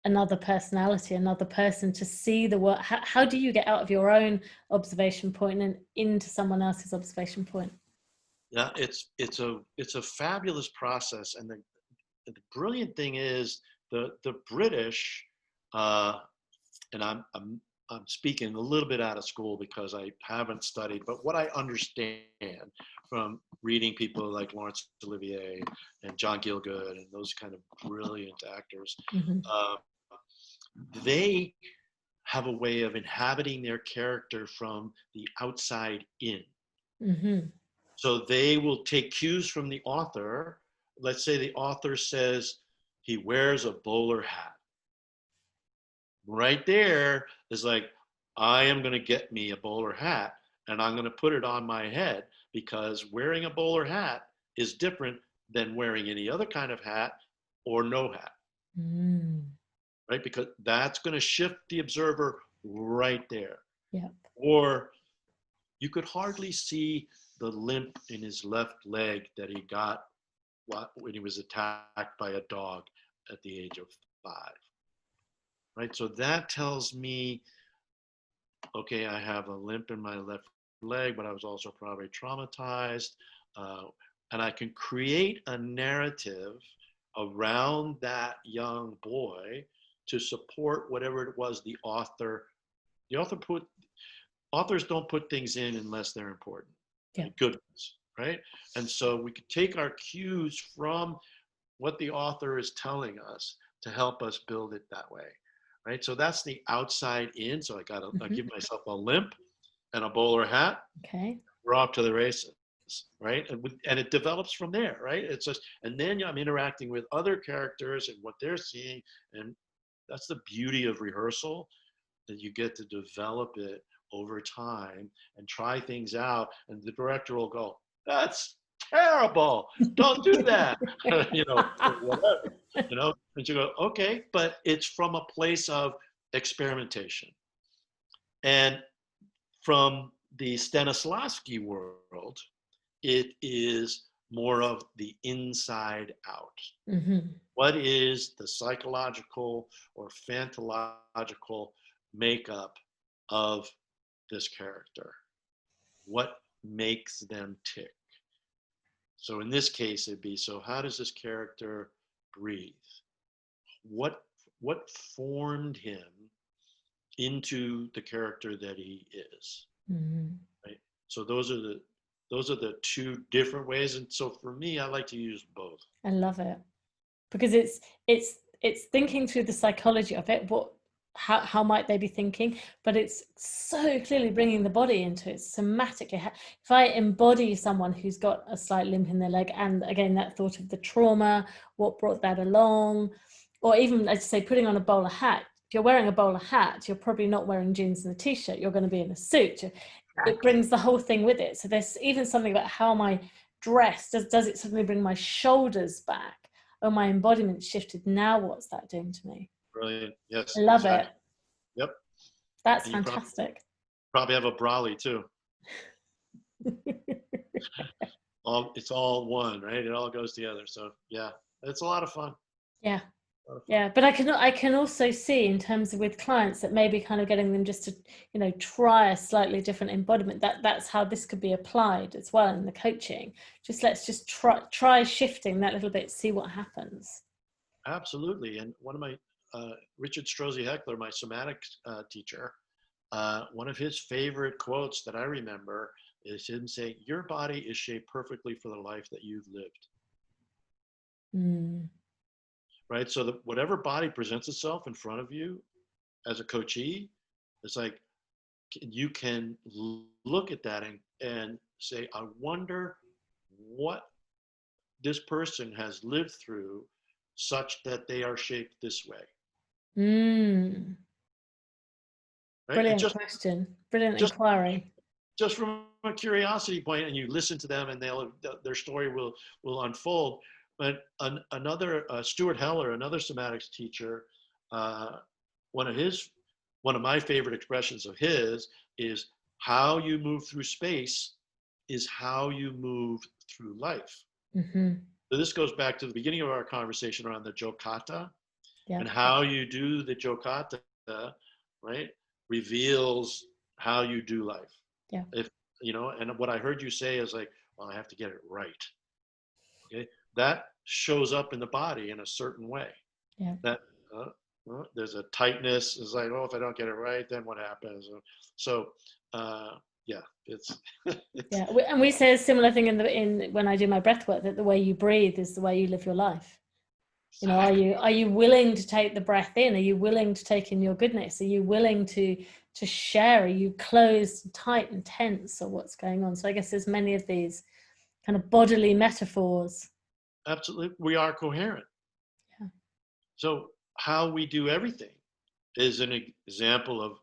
another personality, another person, to see the world? How do you get out of your own observation point and into someone else's observation point? Yeah, it's a fabulous process, and the brilliant thing is the British, and I'm speaking a little bit out of school because I haven't studied, but what I understand from reading people like Laurence Olivier and John Gielgud and those kind of brilliant actors, they have a way of inhabiting their character from the outside in. So they will take cues from the author. Let's say the author says he wears a bowler hat. Right there is like, I am going to get me a bowler hat and I'm going to put it on my head, because wearing a bowler hat is different than wearing any other kind of hat or no hat. Right? Because that's going to shift the observer right there. Yeah. Or you could hardly see the limp in his left leg that he got when he was attacked by a dog at the age of 5. Right? So that tells me, okay, I have a limp in my left leg, but I was also probably traumatized. And I can create a narrative around that young boy to support whatever it was the author authors don't put things in unless they're important. Yeah. Good ones, right? And so we could take our cues from what the author is telling us to help us build it that way, right? So that's the outside in. So I give myself a limp and a bowler hat. Okay. We're off to the races, right? And it develops from there, right? It's just, and then I'm interacting with other characters and what they're seeing, and that's the beauty of rehearsal, that you get to develop it over time and try things out, and the director will go, that's terrible, don't do that. Whatever, and you go, okay, but it's from a place of experimentation. And from the Stanislavski world, it is more of the inside out. What is the psychological or phantological makeup of this character? What makes them tick? So in this case, it'd be, so how does this character breathe? What formed him into the character that he is? Right? So those are the 2 different ways. And so for me, I like to use both. I love it, because it's thinking through the psychology of it. How might they be thinking? But it's so clearly bringing the body into it somatically. If I embody someone who's got a slight limp in their leg, and again, that thought of the trauma, what brought that along, or even, let's say, putting on a bowler hat, you're wearing a bowler hat, you're probably not wearing jeans and a t-shirt, you're going to be in a suit. It brings the whole thing with it. So there's even something about how am I dressed? Does it suddenly bring my shoulders back? Oh, my embodiment shifted. Now what's that doing to me? Brilliant. Yes. I love exactly. it. Yep. That's And you fantastic. probably have a brolly too. It's all one, right? It all goes together. So yeah, it's a lot of fun. Yeah. Yeah, but I can also see in terms of with clients that maybe kind of getting them just to, you know, try a slightly different embodiment. That's how this could be applied as well in the coaching. Let's just try shifting that little bit, see what happens. Absolutely. And one of my Richard Strozzi Heckler, my somatic teacher, one of his favorite quotes that I remember is him saying, "Your body is shaped perfectly for the life that you've lived." Mm. Right? So that whatever body presents itself in front of you as a coachee, it's like you can look at that and say, I wonder what this person has lived through such that they are shaped this way. Mm. Right? Brilliant question. Brilliant inquiry. Just from a curiosity point, and you listen to them and their story will unfold. But another Stuart Heller, another somatics teacher, one of my favorite expressions of his is how you move through space is how you move through life. Mm-hmm. So this goes back to the beginning of our conversation around the Kata, Yeah. and how you do the Kata, right, reveals how you do life. Yeah. If you know, and what I heard you say is like, well, I have to get it right. Okay, that shows up in the body in a certain way. Yeah. That there's a tightness. It's like, oh, if I don't get it right, then what happens? So, yeah, it's yeah. And we say a similar thing in when I do my breath work, that the way you breathe is the way you live your life. You know, are you willing to take the breath in? Are you willing to take in your goodness? Are you willing to share? Are you closed and tight and tense, or what's going on? So I guess there's many of these kind of bodily metaphors. Absolutely, we are coherent. Yeah. So how we do everything is an example of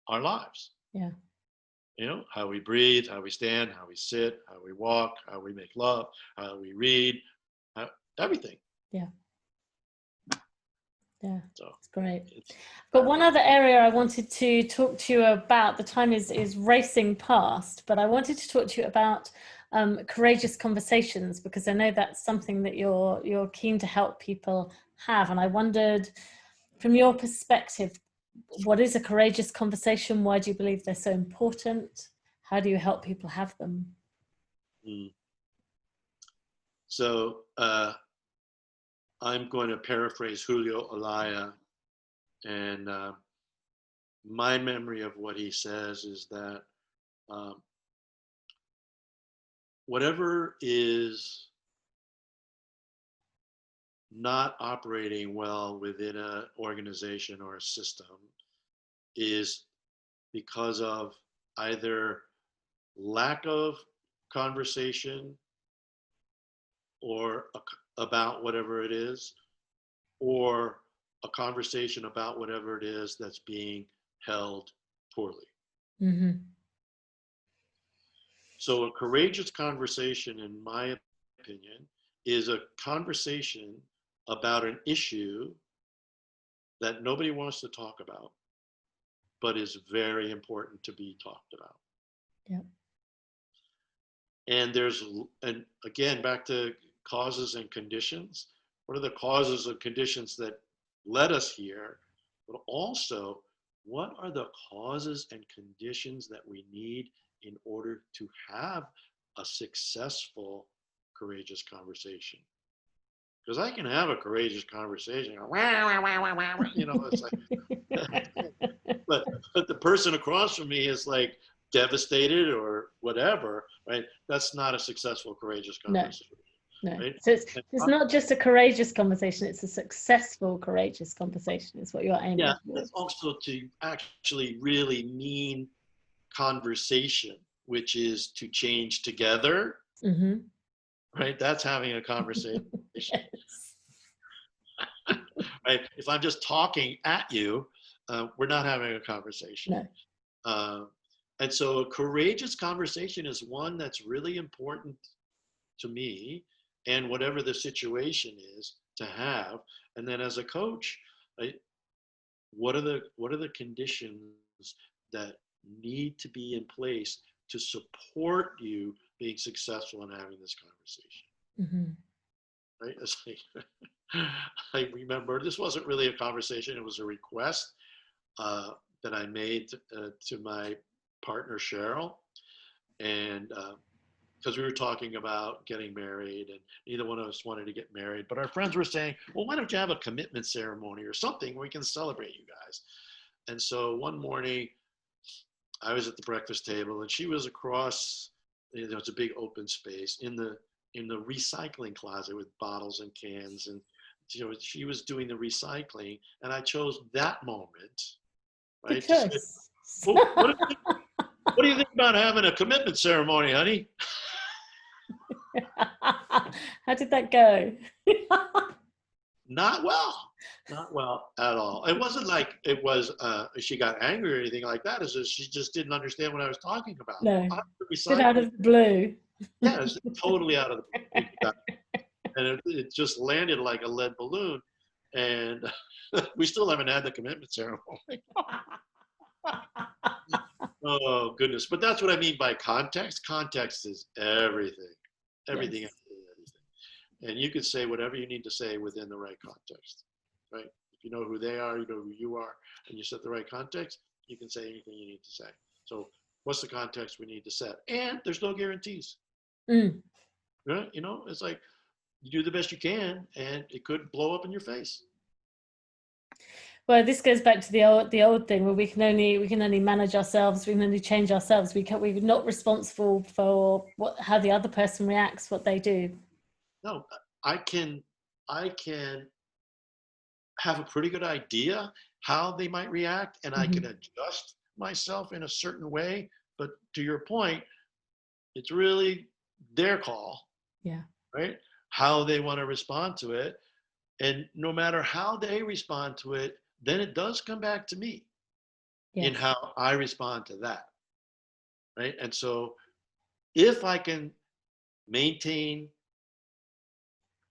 our lives. Yeah. You know, how we breathe, how we stand, how we sit, how we walk, how we make love, how we read, everything. Yeah. Yeah, so it's great. But one other area I wanted to talk to you about, the time is racing past, but I wanted to talk to you about courageous conversations, because I know that's something that you're keen to help people have. And I wondered, from your perspective, what is a courageous conversation? Why do you believe they're so important? How do you help people have them? So I'm going to paraphrase Julio Olaya, and my memory of what he says is that whatever is not operating well within an organization or a system is because of either lack of conversation or about whatever it is, or a conversation about whatever it is that's being held poorly. Mm-hmm. So a courageous conversation, in my opinion, is a conversation about an issue that nobody wants to talk about, but is very important to be talked about. Yeah. And and again, back to causes and conditions. What are the causes and conditions that led us here? But also, what are the causes and conditions that we need in order to have a successful, courageous conversation? Because I can have a courageous conversation, you know, it's like, but the person across from me is like devastated or whatever, right? That's not a successful, courageous conversation. No. Right? So it's not just a courageous conversation, it's a successful, courageous conversation is what you're aiming Yeah, for. it's also to actually really mean conversation, which is to change together, Mm-hmm. right? That's having a conversation. Yes. Right? If I'm just talking at you, we're not having a conversation. No. And so a courageous conversation is one that's really important to me, and whatever the situation is, to have. And then as a coach, what are the conditions that need to be in place to support you being successful in having this conversation? Mm-hmm. Right? It's like, I remember this wasn't really a conversation; it was a request that I made to my partner Cheryl, and because we were talking about getting married, and neither one of us wanted to get married, but our friends were saying, well, why don't you have a commitment ceremony or something where we can celebrate you guys? And so one morning I was at the breakfast table and she was across, it's a big open space in the recycling closet with bottles and cans, and she was doing the recycling, and I chose that moment, right? Because Say, well, what do you think about having a commitment ceremony, honey? how did that go? Not well at all. It wasn't like it was she got angry or anything like that. It's just she just didn't understand what I was talking about. No, bit out of the blue. Yeah, it's totally out of the blue. And it just landed like a lead balloon, and we still haven't had the commitment ceremony. Oh goodness! But that's what I mean by context. Context is everything. Everything. Yes. And you can say whatever you need to say within the right context, right? If you know who they are, you know who you are, and you set the right context, you can say anything you need to say. So what's the context we need to set? And there's no guarantees. Mm. Right? It's like you do the best you can, and it could blow up in your face. Well, this goes back to the old thing where we can only manage ourselves, we can only change ourselves. We're not responsible for how the other person reacts, what they do. No, I can have a pretty good idea how they might react, and I can adjust myself in a certain way. But to your point, it's really their call. Yeah. Right? How they want to respond to it. And no matter how they respond to it, then it does come back to me in how I respond to that. Right? And so if I can maintain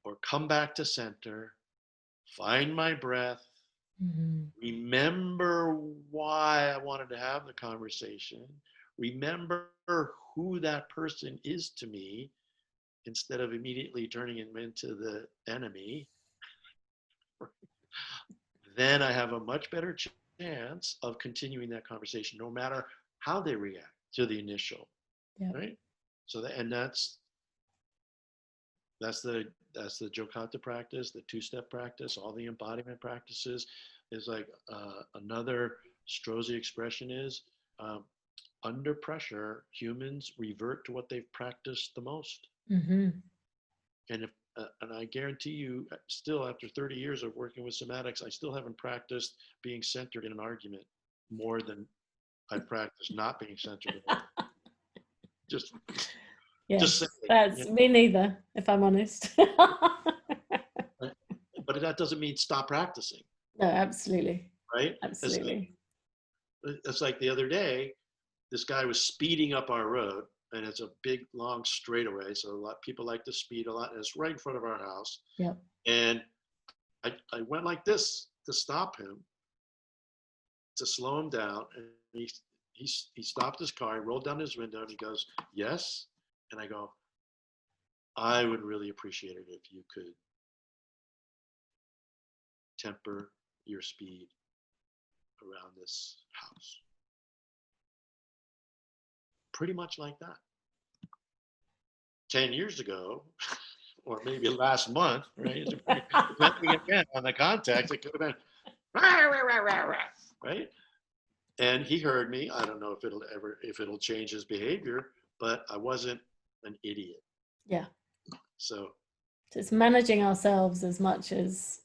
or come back to center, find my breath, remember why I wanted to have the conversation, remember who that person is to me, instead of immediately turning him into the enemy, then I have a much better chance of continuing that conversation, no matter how they react to the initial, right? So that's the Kata practice, the two-step practice, all the embodiment practices. Is like another Strozzi expression is under pressure, humans revert to what they've practiced the most. And I guarantee you, still after 30 years of working with somatics, I still haven't practiced being centered in an argument more than I practiced not being centered. Just that's me neither, if I'm honest. But that doesn't mean stop practicing. No, absolutely. Right? Absolutely. It's like the other day, this guy was speeding up our road, and it's a big, long straightaway. So a lot of people like to speed a lot, and it's right in front of our house. Yeah. And I went like this to stop him, to slow him down. And he stopped his car, he rolled down his window, and he goes, "Yes." And I go, "I would really appreciate it if you could temper your speed around this house." Pretty much like that. 10 years ago, or maybe last month, right? Depending again on the context, it could have been, right? And he heard me. I don't know if it'll change his behavior, but I wasn't an idiot. Yeah. So it's managing ourselves as much as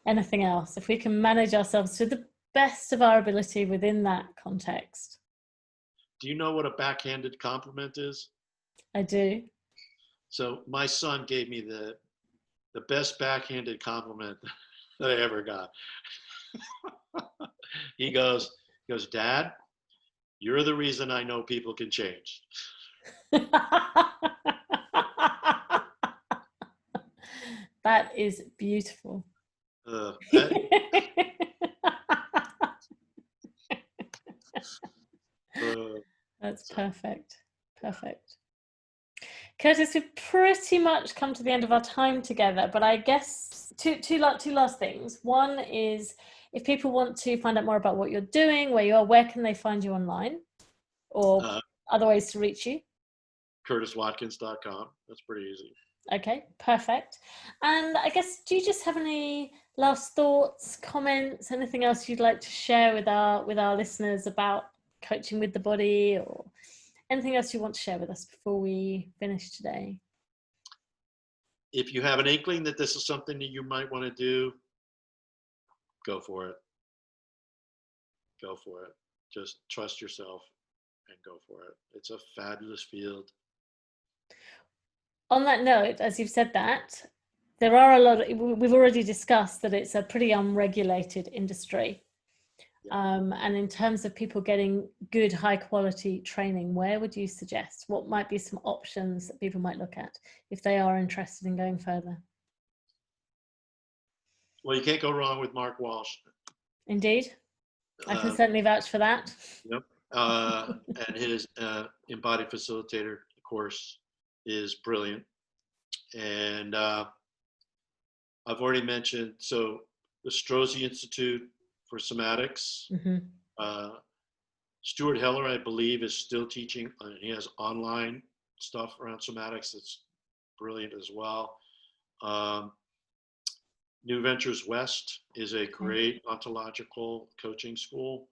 anything else. If we can manage ourselves to the best of our ability within that context. Do you know what a backhanded compliment is? I do. So my son gave me the best backhanded compliment that I ever got. He goes, Dad, you're the reason I know people can change. That is beautiful. That's perfect. Perfect. Curtis, we've pretty much come to the end of our time together, but I guess two last things. One is, if people want to find out more about what you're doing, where you are, where can they find you online, or other ways to reach you? CurtisWatkins.com. That's pretty easy. Okay, perfect. And I guess, do you just have any last thoughts, comments, anything else you'd like to share with our listeners about coaching with the body, or anything else you want to share with us before we finish today? If you have an inkling that this is something that you might want to do, go for it. Go for it. Just trust yourself and go for it. It's a fabulous field. On that note, as you've said that, there are we've already discussed that it's a pretty unregulated industry. Yeah. And in terms of people getting good, high quality training, where would you suggest? What might be some options that people might look at if they are interested in going further? Well, you can't go wrong with Mark Walsh. Indeed. I can certainly vouch for that. Yep. And his Embodied Facilitator Course is brilliant. And I've already mentioned, so the Strozzi Institute for Somatics. Mm-hmm. Stuart Heller, I believe, is still teaching. He has online stuff around somatics that's brilliant as well. New Ventures West is a great ontological coaching school.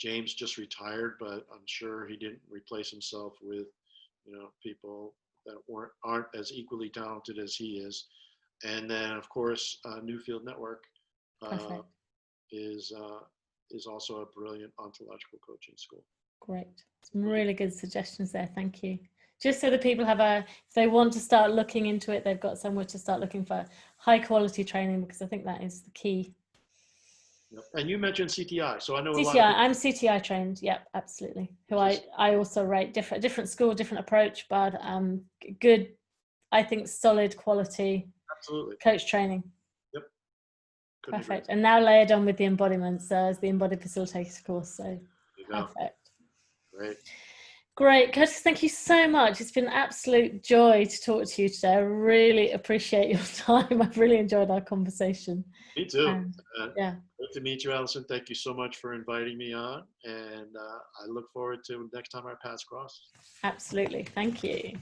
James just retired, but I'm sure he didn't replace himself with, people that aren't as equally talented as he is. And then, of course, Newfield Network is also a brilliant ontological coaching school. Great. Some really good suggestions there. Thank you. Just so that people have if they want to start looking into it, they've got somewhere to start looking for high quality training, because I think that is the key. Yep. And you mentioned CTI, so I know CTI, I'm CTI trained. Yep, absolutely. Who I also rate different school, different approach, but good, I think, solid quality coach training. Yep. Perfect. And now layered on with the embodiments as the Embodied Facilitator Course. So perfect. Great. Curtis, thank you so much. It's been an absolute joy to talk to you today. I really appreciate your time. I've really enjoyed our conversation. Me too. Great to meet you, Allison. Thank you so much for inviting me on. And I look forward to next time our paths cross. Absolutely. Thank you.